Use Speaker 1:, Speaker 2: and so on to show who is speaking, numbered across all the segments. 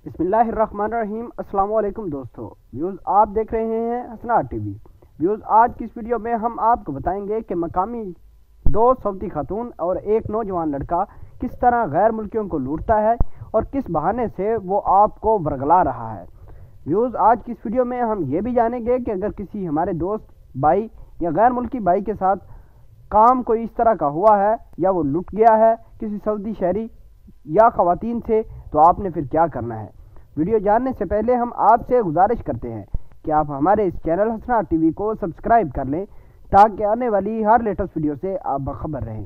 Speaker 1: बिस्मिल्लाहिर्रहमानिर्रहीम। अस्सलाम वालेकुम दोस्तों, व्यूज़ आप देख रहे हैं हसनाट टीवी। व्यूज़ आज की इस वीडियो में हम आपको बताएंगे कि मकामी दो सऊदी खातून और एक नौजवान लड़का किस तरह गैर मुल्कियों को लूटता है और किस बहाने से वो आपको वर्गला रहा है। व्यूज़ आज की इस वीडियो में हम ये भी जानेंगे कि अगर किसी हमारे दोस्त भाई या गैर मुल्की भाई के साथ काम कोई इस तरह का हुआ है या वो लुट गया है किसी सऊदी शहरी या ख़वातीन से, तो आपने फिर क्या करना है। वीडियो जानने से पहले हम आपसे गुजारिश करते हैं कि आप हमारे इस चैनल हसनाट टीवी को सब्सक्राइब कर लें ताकि आने वाली हर लेटेस्ट वीडियो से आप बाखबर रहें।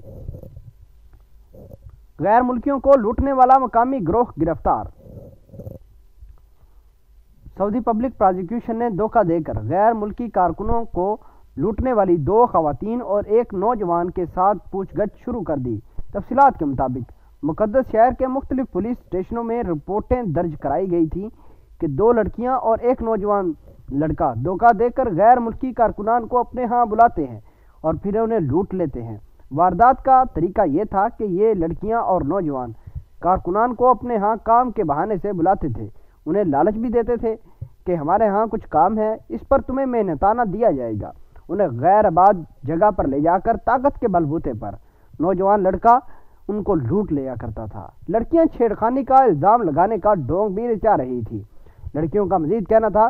Speaker 1: गैर मुल्कियों को लूटने वाला मकामी गिरोह गिरफ्तार। सऊदी पब्लिक प्रोसिक्यूशन ने धोखा देकर गैर मुल्की कारकुनों को लूटने वाली दो ख़वातीन और एक नौजवान के साथ पूछगछ शुरू कर दी। तफसीलात के मुताबिक मुक़द्दस शहर के मुख्तलिफ पुलिस स्टेशनों में रिपोर्टें दर्ज कराई गई थी कि दो लड़कियां और एक नौजवान लड़का धोखा देकर गैर मुल्की कारकुनान को अपने यहाँ बुलाते हैं और फिर उन्हें लूट लेते हैं। वारदात का तरीका ये था कि ये लड़कियां और नौजवान कारकुनान को अपने यहाँ काम के बहाने से बुलाते थे, उन्हें लालच भी देते थे कि हमारे यहाँ कुछ काम है, इस पर तुम्हें मेहनताना दिया जाएगा। उन्हें गैर आबाद जगह पर ले जाकर ताकत के बलबूते पर नौजवान लड़का उनको लूट लिया करता था। लड़कियां छेड़खानी का इल्ज़ाम लगाने का ढोंग भी रचा रही थी। लड़कियों का मजीद कहना था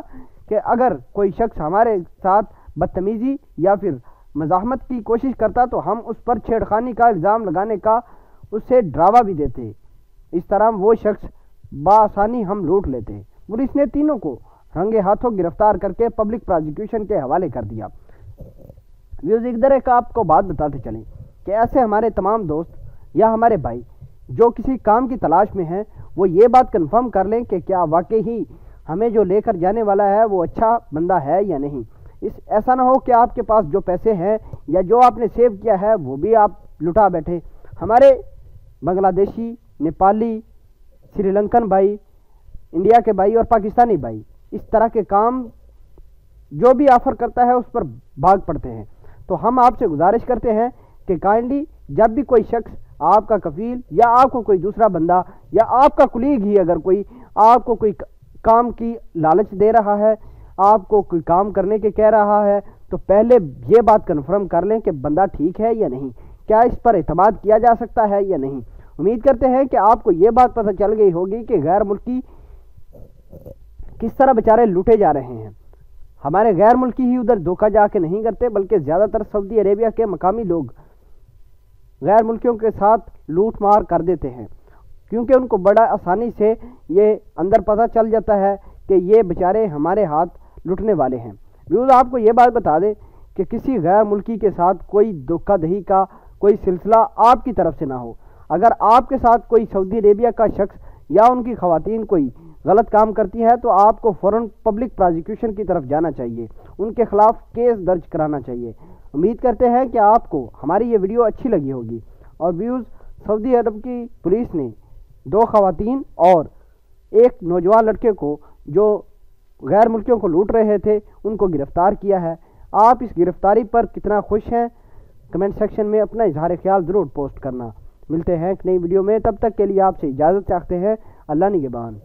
Speaker 1: कि अगर कोई शख्स हमारे साथ बदतमीज़ी या फिर मज़ाहमत की कोशिश करता तो हम उस पर छेड़खानी का इल्ज़ाम लगाने का उससे डरावा भी देते। इस तरह वो शख्स बआसानी हम लूट लेते। पुलिस ने तीनों को रंगे हाथों गिरफ्तार करके पब्लिक प्रोसिक्यूशन के हवाले कर दिया। म्यूजिक दर का आपको बात बताते चलें कि ऐसे हमारे तमाम दोस्त या हमारे भाई जो किसी काम की तलाश में हैं, वो ये बात कंफर्म कर लें कि क्या वाकई ही हमें जो लेकर जाने वाला है वो अच्छा बंदा है या नहीं। ऐसा ना हो कि आपके पास जो पैसे हैं या जो आपने सेव किया है वो भी आप लुटा बैठे। हमारे बांग्लादेशी, नेपाली, श्रीलंकन भाई, इंडिया के भाई और पाकिस्तानी भाई इस तरह के काम जो भी ऑफ़र करता है उस पर भाग पड़ते हैं। तो हम आपसे गुजारिश करते हैं कि काइंडली जब भी कोई शख्स आपका कफील या आपको कोई दूसरा बंदा या आपका कुलीग ही अगर कोई आपको कोई काम की लालच दे रहा है, आपको कोई काम करने के कह रहा है, तो पहले ये बात कन्फर्म कर लें कि बंदा ठीक है या नहीं, क्या इस पर एतमाद किया जा सकता है या नहीं। उम्मीद करते हैं कि आपको ये बात पता चल गई होगी कि गैर मुल्की किस तरह बेचारे लूटे जा रहे हैं। हमारे गैर मुल्की ही उधर धोखा जाके नहीं करते, बल्कि ज़्यादातर सऊदी अरेबिया के मकामी लोग गैर मुल्कियों के साथ लूट मार कर देते हैं, क्योंकि उनको बड़ा आसानी से ये अंदर पता चल जाता है कि ये बेचारे हमारे हाथ लुटने वाले हैं। व्यूज़ आपको ये बात बता दें कि किसी गैर मुल्की के साथ कोई धोखाधड़ी का कोई सिलसिला आपकी तरफ से ना हो। अगर आपके साथ कोई सऊदी अरेबिया का शख्स या उनकी ख़वातीन कोई गलत काम करती है तो आपको फ़ौरन पब्लिक प्रोसिक्यूशन की तरफ जाना चाहिए, उनके खिलाफ केस दर्ज कराना चाहिए। उम्मीद करते हैं कि आपको हमारी ये वीडियो अच्छी लगी होगी। और व्यूज़ सऊदी अरब की पुलिस ने दो ख़वातीन और एक नौजवान लड़के को जो गैर मुल्कियों को लूट रहे थे उनको गिरफ़्तार किया है। आप इस गिरफ़्तारी पर कितना खुश हैं, कमेंट सेक्शन में अपना इजहार ख्याल ज़रूर पोस्ट करना। मिलते हैं एक नई वीडियो में, तब तक के लिए आपसे इजाज़त चाहते हैं। अल्लाह निगहबान।